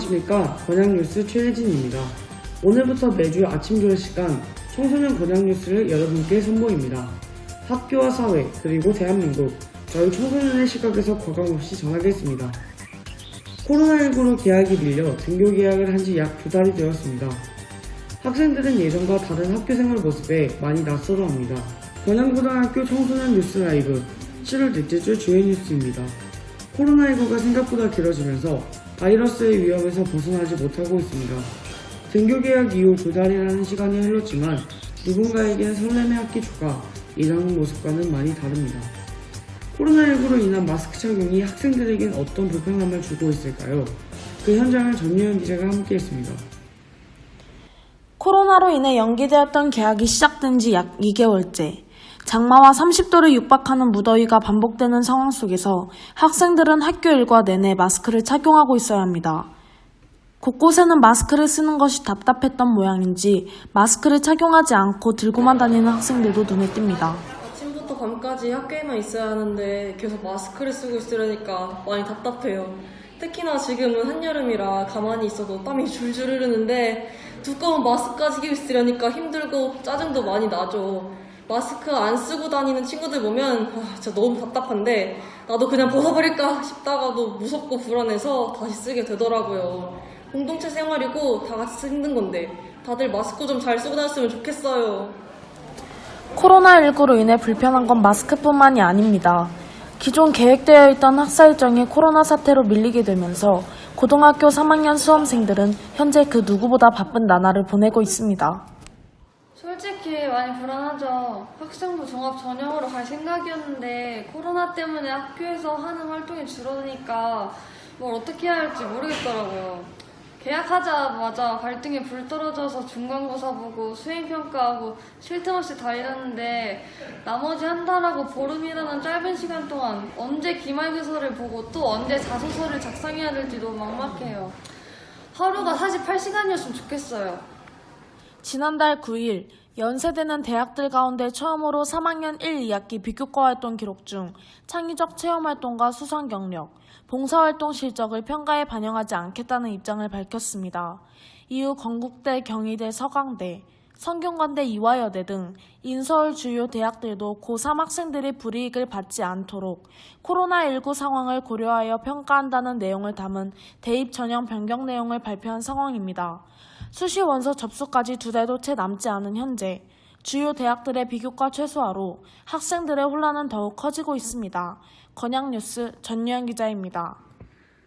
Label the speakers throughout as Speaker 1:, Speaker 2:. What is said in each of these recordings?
Speaker 1: 안녕하십니까. 권양뉴스 최혜진입니다. 오늘부터 매주 아침 교육 시간 청소년 권양뉴스를 여러분께 선보입니다. 학교와 사회 그리고 대한민국 저희 청소년의 시각에서 과감없이 전하겠습니다. 코로나19로 개학이 밀려 등교 개학을 한 지 약 2달이 되었습니다. 학생들은 예전과 다른 학교생활 모습에 많이 낯설어합니다. 권양고등학교 청소년 뉴스 라이브 7월 넷째 주 주요 뉴스입니다. 코로나19가 생각보다 길어지면서 바이러스의 위험에서 벗어나지 못하고 있습니다. 등교 개학 이후 2달이라는 시간이 흘렀지만 누군가에겐 설렘의 학기 초가 예전 모습과는 많이 다릅니다. 코로나19로 인한 마스크 착용이 학생들에겐 어떤 불편함을 주고 있을까요? 그 현장을 전유현 기자가 함께했습니다.
Speaker 2: 코로나로 인해 연기되었던 개학이 시작된 지 약 2개월째. 장마와 30도를 육박하는 무더위가 반복되는 상황 속에서 학생들은 학교 일과 내내 마스크를 착용하고 있어야 합니다. 곳곳에는 마스크를 쓰는 것이 답답했던 모양인지 마스크를 착용하지 않고 들고만 다니는 학생들도 눈에 띕니다.
Speaker 3: 아침부터 밤까지 학교에만 있어야 하는데 계속 마스크를 쓰고 있으려니까 많이 답답해요. 특히나 지금은 한여름이라 가만히 있어도 땀이 줄줄 흐르는데 두꺼운 마스크까지 끼고 있으려니까 힘들고 짜증도 많이 나죠. 마스크 안 쓰고 다니는 친구들 보면 진짜 너무 답답한데 나도 그냥 벗어버릴까 싶다가도 무섭고 불안해서 다시 쓰게 되더라고요. 공동체 생활이고 다 같이 힘든 건데 다들 마스크 좀 잘 쓰고 다녔으면 좋겠어요.
Speaker 2: 코로나19로 인해 불편한 건 마스크뿐만이 아닙니다. 기존 계획되어 있던 학사 일정이 코로나 사태로 밀리게 되면서 고등학교 3학년 수험생들은 현재 그 누구보다 바쁜 나날을 보내고 있습니다.
Speaker 4: 솔직히 많이 불안하죠. 학생부 종합 전형으로 갈 생각이었는데 코로나 때문에 학교에서 하는 활동이 줄어드니까 뭘 어떻게 해야 할지 모르겠더라고요. 개학하자마자 발등에 불 떨어져서 중간고사 보고 수행평가하고 쉴 틈 없이 달렸는데 나머지 한 달하고 보름이라는 짧은 시간 동안 언제 기말고사를 보고 또 언제 자소서를 작성해야 될지 너무 막막해요. 하루가 48시간이었으면 좋겠어요.
Speaker 2: 지난달 9일 연세대는 대학들 가운데 처음으로 3학년 1, 2학기 비교과 활동 기록 중 창의적 체험활동과 수상 경력, 봉사활동 실적을 평가에 반영하지 않겠다는 입장을 밝혔습니다. 이후 건국대, 경희대, 서강대, 성균관대, 이화여대 등 인서울 주요 대학들도 고3 학생들이 불이익을 받지 않도록 코로나19 상황을 고려하여 평가한다는 내용을 담은 대입 전형 변경 내용을 발표한 상황입니다. 수시 원서 접수까지 2달도 채 남지 않은 현재 주요 대학들의 비교과 최소화로 학생들의 혼란은 더욱 커지고 있습니다. 권양뉴스 전유현 기자입니다.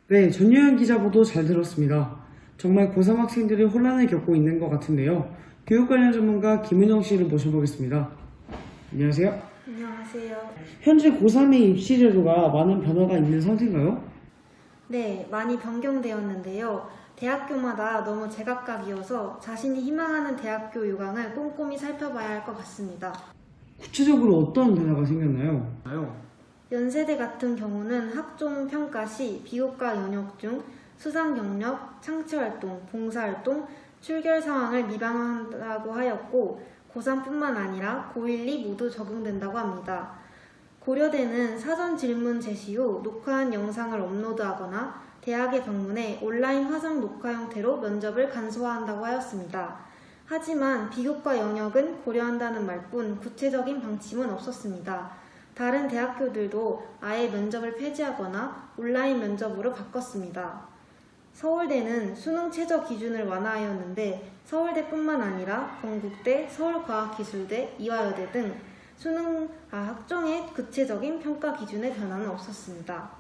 Speaker 1: 네, 전유현 기자 보도 잘 들었습니다. 정말 고3 학생들이 혼란을 겪고 있는 것 같은데요. 교육 관련 전문가 김은영 씨를 모셔보겠습니다. 안녕하세요.
Speaker 5: 안녕하세요.
Speaker 1: 현재 고3의 입시 제도가 많은 변화가 있는 상태인가요?
Speaker 5: 네, 많이 변경되었는데요. 대학교마다 너무 제각각이어서 자신이 희망하는 대학교 요강을 꼼꼼히 살펴봐야 할 것 같습니다.
Speaker 1: 구체적으로 어떤 변화가 생겼나요?
Speaker 5: 연세대 같은 경우는 학종 평가 시 비교과 영역 중 수상 경력, 창치활동, 봉사활동, 출결 상황을 미방한다고 하였고 고3뿐만 아니라 고1, 2 모두 적용된다고 합니다. 고려대는 사전 질문 제시 후 녹화한 영상을 업로드하거나 대학에 방문해 온라인 화상 녹화 형태로 면접을 간소화한다고 하였습니다. 하지만 비교과 영역은 고려한다는 말뿐 구체적인 방침은 없었습니다. 다른 대학교들도 아예 면접을 폐지하거나 온라인 면접으로 바꿨습니다. 서울대는 수능 최저 기준을 완화하였는데 서울대뿐만 아니라 건국대, 서울과학기술대, 이화여대 등 학종의 구체적인 평가 기준의 변화는 없었습니다.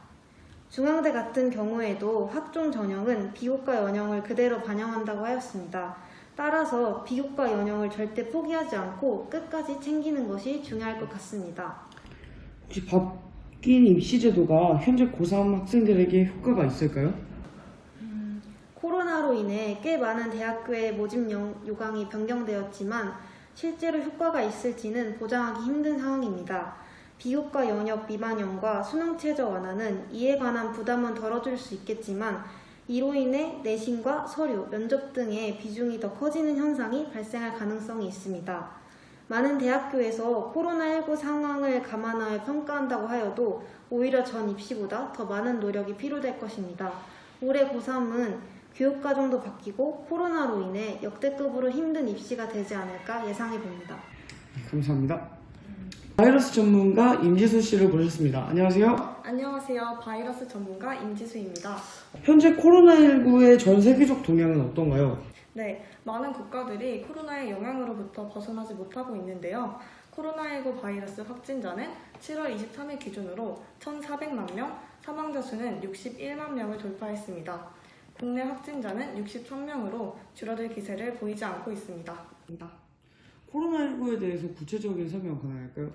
Speaker 5: 중앙대 같은 경우에도 학종 전형은 비교과 연형을 그대로 반영한다고 하였습니다. 따라서 비교과 연형을 절대 포기하지 않고 끝까지 챙기는 것이 중요할 것 같습니다.
Speaker 1: 혹시 바뀐 입시 제도가 현재 고3 학생들에게 효과가 있을까요?
Speaker 5: 코로나로 인해 꽤 많은 대학교의 모집 요강이 변경되었지만 실제로 효과가 있을지는 보장하기 힘든 상황입니다. 비교과 영역 미반영과 수능 최저 완화는 이에 관한 부담은 덜어줄 수 있겠지만 이로 인해 내신과 서류, 면접 등의 비중이 더 커지는 현상이 발생할 가능성이 있습니다. 많은 대학교에서 코로나19 상황을 감안하여 평가한다고 하여도 오히려 전 입시보다 더 많은 노력이 필요될 것입니다. 올해 고3은 교육과정도 바뀌고 코로나로 인해 역대급으로 힘든 입시가 되지 않을까 예상해 봅니다.
Speaker 1: 감사합니다. 바이러스 전문가 임지수 씨를 모셨습니다. 안녕하세요.
Speaker 3: 안녕하세요. 바이러스 전문가 임지수입니다.
Speaker 1: 현재 코로나19의 전 세계적 동향은 어떤가요?
Speaker 3: 네, 많은 국가들이 코로나의 영향으로부터 벗어나지 못하고 있는데요. 코로나19 바이러스 확진자는 7월 23일 기준으로 1,400만 명, 사망자 수는 61만 명을 돌파했습니다. 국내 확진자는 63명으로 줄어들 기세를 보이지 않고 있습니다.
Speaker 1: 코로나19에 대해서 구체적인 설명 가능할까요?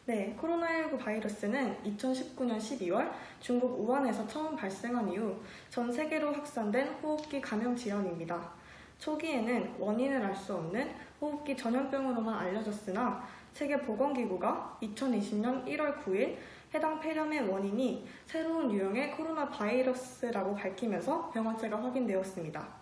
Speaker 3: 네, 코로나19 바이러스는 2019년 12월 중국 우한에서 처음 발생한 이후 전 세계로 확산된 호흡기 감염 질환입니다. 초기에는 원인을 알 수 없는 호흡기 전염병으로만 알려졌으나 세계보건기구가 2020년 1월 9일 해당 폐렴의 원인이 새로운 유형의 코로나 바이러스라고 밝히면서 병원체가 확인되었습니다.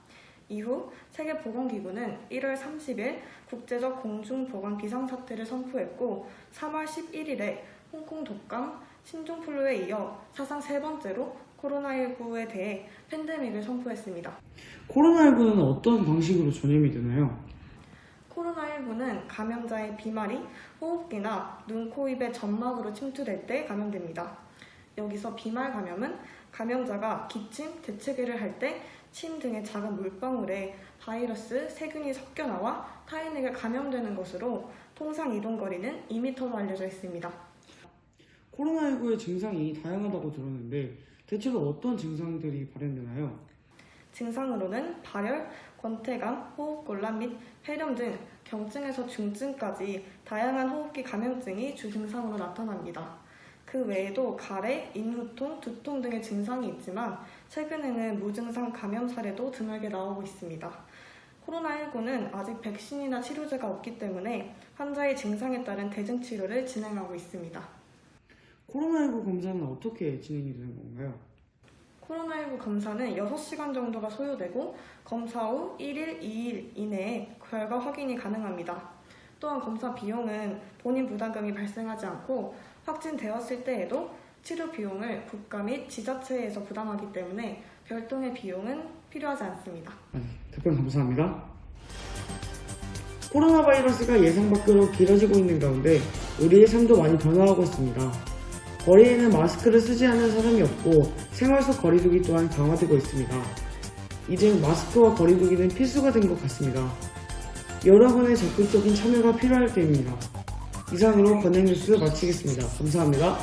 Speaker 3: 이후 세계보건기구는 1월 30일 국제적 공중보건 비상사태를 선포했고 3월 11일에 홍콩 독감, 신종플루에 이어 사상 세 번째로 코로나19에 대해 팬데믹을 선포했습니다.
Speaker 1: 코로나19는 어떤 방식으로 전염이 되나요?
Speaker 3: 코로나19는 감염자의 비말이 호흡기나 눈, 코, 입의 점막으로 침투될 때 감염됩니다. 여기서 비말 감염은 감염자가 기침, 재채기를 할 때 침 등의 작은 물방울에 바이러스, 세균이 섞여 나와 타인에게 감염되는 것으로 통상 이동거리는 2m로 알려져 있습니다.
Speaker 1: 코로나19의 증상이 다양하다고 들었는데 대체로 어떤 증상들이 발현되나요?
Speaker 3: 증상으로는 발열, 권태감, 호흡곤란 및 폐렴 등 경증에서 중증까지 다양한 호흡기 감염증이 주 증상으로 나타납니다. 그 외에도 가래, 인후통, 두통 등의 증상이 있지만 최근에는 무증상 감염 사례도 드물게 나오고 있습니다. 코로나19는 아직 백신이나 치료제가 없기 때문에 환자의 증상에 따른 대증 치료를 진행하고 있습니다.
Speaker 1: 코로나19 검사는 어떻게 진행이 되는 건가요?
Speaker 3: 코로나19 검사는 6시간 정도가 소요되고 검사 후 1일, 2일 이내에 결과 확인이 가능합니다. 또한 검사 비용은 본인 부담금이 발생하지 않고 확진되었을 때에도 치료 비용을 국가 및 지자체에서 부담하기 때문에 별도의 비용은 필요하지 않습니다.
Speaker 1: 답변 감사합니다. 코로나 바이러스가 예상 밖으로 길어지고 있는 가운데 우리의 삶도 많이 변화하고 있습니다. 거리에는 마스크를 쓰지 않는 사람이 없고 생활 속 거리두기 또한 강화되고 있습니다. 이제 마스크와 거리두기는 필수가 된 것 같습니다. 여러분의 적극적인 참여가 필요할 때입니다. 이상으로 건강뉴스 마치겠습니다. 감사합니다.